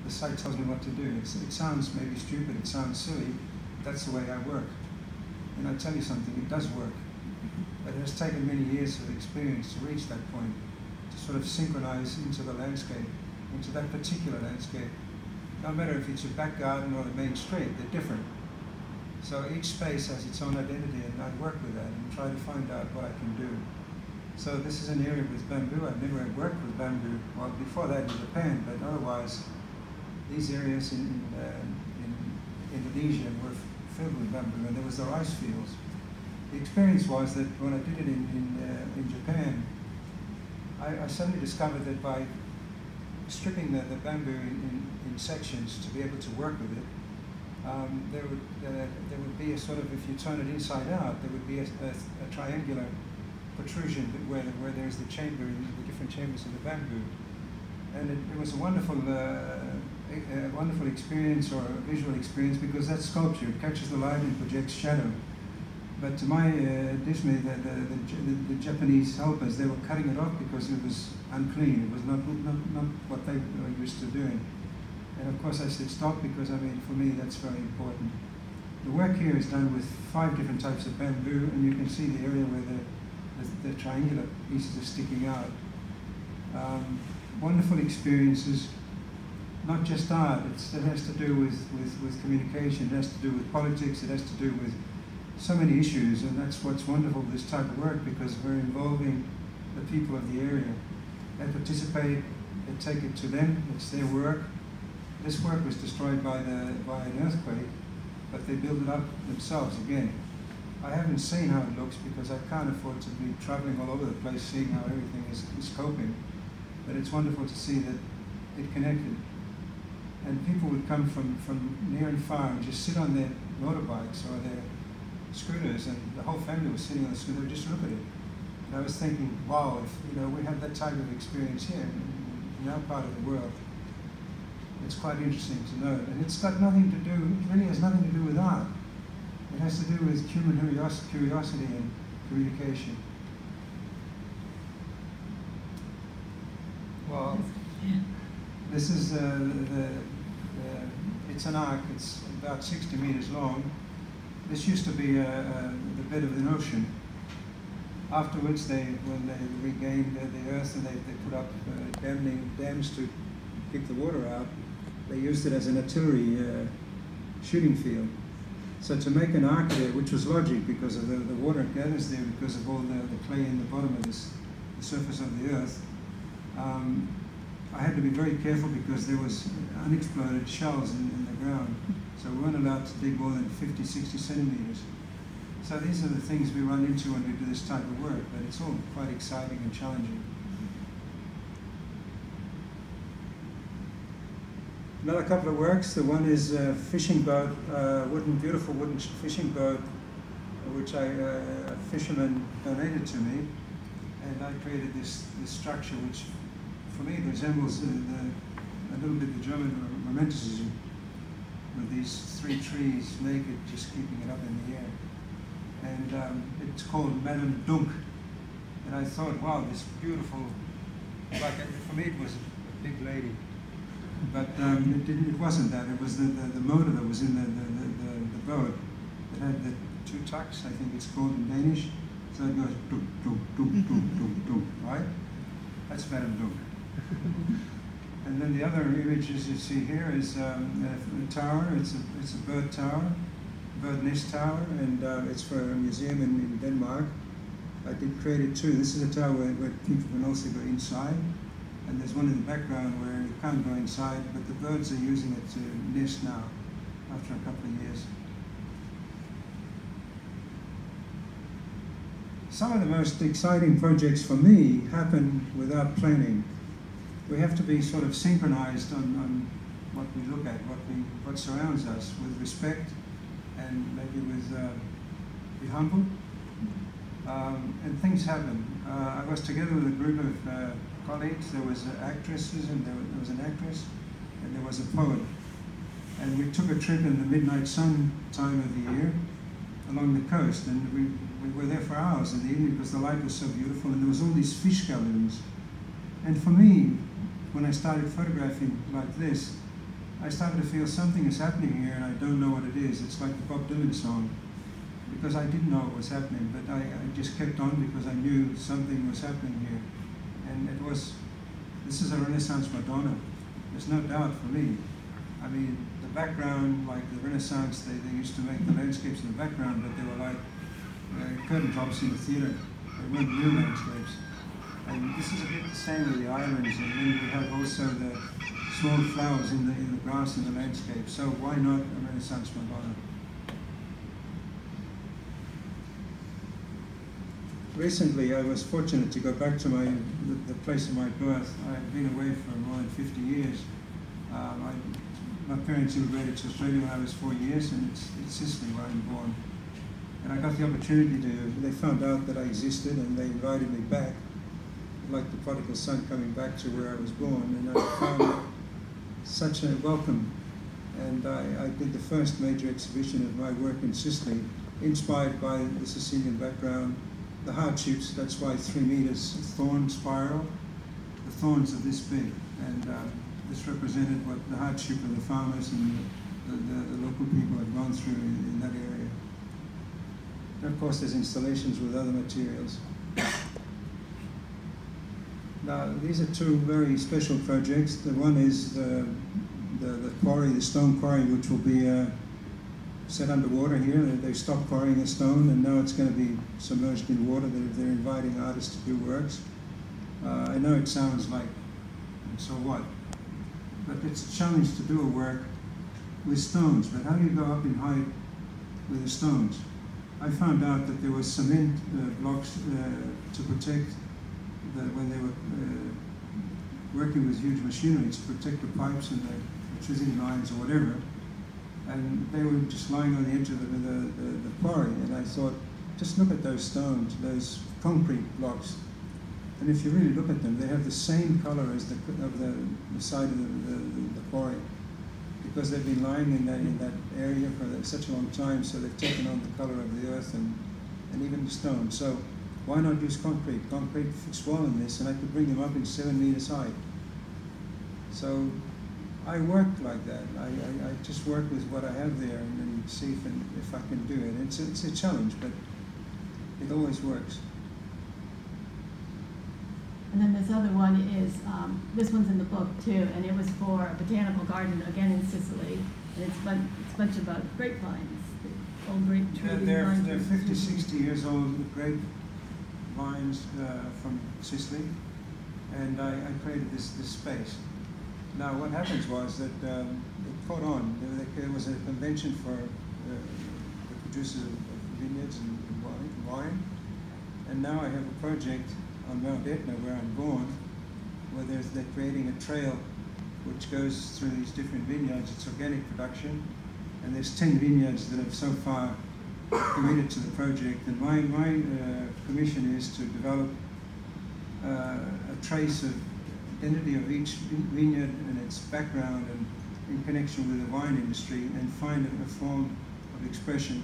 the site tells me what to do. It sounds maybe stupid, it sounds silly, but that's the way I work. And I tell you something, it does work. But it has taken many years of experience to reach that point, to sort of synchronize into the landscape, into that particular landscape. No matter if it's your back garden or the main street, they're different. So each space has its own identity, and I work with that and try to find out what I can do. So this is an area with bamboo. I've never worked with bamboo. Well, before that in Japan, but otherwise, these areas in Indonesia were filled with bamboo, and there was the rice fields. The experience was that when I did it in Japan, I suddenly discovered that by stripping the bamboo in sections to be able to work with it, there would be a sort of, if you turn it inside out, there would be a triangular protrusion where there's the chamber, the different chambers of the bamboo. And it was a wonderful experience, or a visual experience, because that sculpture, it catches the light and projects shadow. But to my dismay, the Japanese helpers, they were cutting it off because it was unclean. It was not what they were used to doing. And of course I said stop, because I mean, for me that's very important. The work here is done with 5 different types of bamboo, and you can see the area where the triangular pieces are sticking out. Wonderful experiences, not just art. It has to do with communication, it has to do with politics, it has to do with so many issues, and that's what's wonderful with this type of work, because we're involving the people of the area. They participate, they take it to them, it's their work. This work was destroyed by an earthquake, but they build it up themselves again. I haven't seen how it looks because I can't afford to be traveling all over the place seeing how everything is coping. But it's wonderful to see that it connected. And people would come from near and far and just sit on their motorbikes or their scooters, and the whole family was sitting on the scooter, just look at it. And I was thinking, wow, if we have that type of experience here in our part of the world, it's quite interesting to know. And it's got nothing to do, it really has nothing to do with art. It has to do with human curiosity and communication. Well, this is it's an arc. It's about 60 meters long. This used to be the bed of the ocean. Afterwards, when they regained the earth and they put up dams to keep the water out, they used it as an artillery shooting field. So to make an arc there, which was logic because of the water gathers there because of all the clay in the bottom of the surface of the earth, I had to be very careful because there was unexploded shells in the ground. So we weren't allowed to dig more than 50, 60 centimeters. So these are the things we run into when we do this type of work, but it's all quite exciting and challenging. Another couple of works. The one is a fishing boat, beautiful wooden fishing boat, which a fisherman donated to me, and I created this structure, which for me resembles a little bit the German Romanticism, with these 3 trees naked, just keeping it up in the air. And it's called Madame Dunk. And I thought, wow, this beautiful, for me it was a big lady. But it wasn't that. It was the motor that was in the boat. It had the 2 tucks, I think it's called in Danish. So it goes dunk, dunk, dunk, dunk, dunk, dunk, right? That's Madame Dunk. And then the other images you see here is a tower. It's a bird tower, bird nest tower, and it's for a museum in Denmark. I did create it too. This is a tower where people can also go inside. And there's one in the background where you can't go inside, but the birds are using it to nest now, after a couple of years. Some of the most exciting projects for me happen without planning. We have to be sort of synchronized on what we look at, what surrounds us, with respect, and maybe with be humble. And things happen. I was together with a group of colleagues. There was actresses, and there was an actress, and there was a poet. And we took a trip in the midnight sun time of the year along the coast, and we were there for hours in the evening because the light was so beautiful, and there was all these fish skeletons. And for me, when I started photographing like this, I started to feel something is happening here and I don't know what it is. It's like the Bob Dylan song, because I didn't know what was happening, but I just kept on because I knew something was happening here. And it was, this is a Renaissance Madonna. There's no doubt for me. I mean, the background, like the Renaissance, they used to make the landscapes in the background, but they were like curtain drops in the theater. They weren't real landscapes. And this is a bit the same with the islands, and then we have also the small flowers in the grass in the landscape. So why not a Renaissance Madonna? Recently, I was fortunate to go back to the place of my birth. I've been away for more than 50 years. My parents immigrated to Australia when I was 4 years, and it's Sicily where I'm born. And I got the opportunity they found out that I existed, and they invited me back, like the prodigal son coming back to where I was born. And I found such a welcome. And I did the first major exhibition of my work in Sicily, inspired by the Sicilian background. The hardships, that's why 3 meters thorn spiral. The thorns are this big, and this represented what the hardship of the farmers and the local people had gone through in that area. And of course, there's installations with other materials. Now, these are 2 very special projects. The one is the quarry, the stone quarry, which will be set underwater here. They stopped quarrying the stone, and now it's going to be submerged in water. They're inviting artists to do works. I know it sounds like, so what? But it's a challenge to do a work with stones. But how do you go up in height with the stones? I found out that there was cement blocks to protect when they were working with huge machinery to protect the pipes and the electricity lines or whatever. And they were just lying on the edge of the quarry, and I thought, just look at those stones, those concrete blocks, and if you really look at them, they have the same color as the side of the quarry, because they've been lying in that area for such a long time, so they've taken on the color of the earth and even the stone. So why not use concrete? Concrete fits well in this, and I could bring them up in 7 meters high. So I work like that. I just work with what I have there and see if I can do it. It's a challenge, but it always works. And then this other one is, this one's in the book too, and it was for a botanical garden, again in Sicily. And it's a bunch of grapevines, old grape trees. They're 50, 60 years old grapevines from Sicily. And I created this space. Now, what happens was that it caught on. There was a convention for the producers of vineyards and wine. And now I have a project on Mount Etna, where I'm born, where they're creating a trail which goes through these different vineyards. It's organic production. And there's 10 vineyards that have so far committed to the project. And my commission is to develop a trace of identity of each vineyard and its background and in connection with the wine industry, and find a form of expression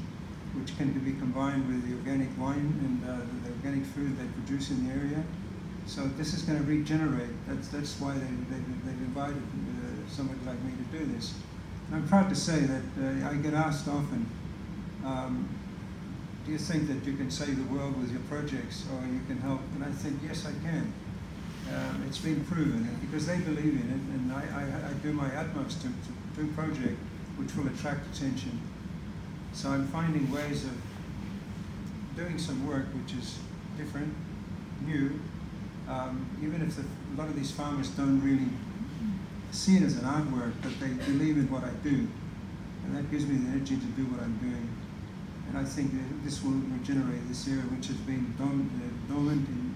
which can be combined with the organic wine and the organic food they produce in the area. So this is going to regenerate. That's why they've invited somebody like me to do this. And I'm proud to say that I get asked often, do you think that you can save the world with your projects, or you can help? And I think, yes, I can. It's been proven, and because they believe in it, and I do my utmost to do a project which will attract attention. So I'm finding ways of doing some work which is different, new, even if a lot of these farmers don't really see it as an artwork, but they believe in what I do, and that gives me the energy to do what I'm doing. And I think that this will regenerate this area which has been dormant in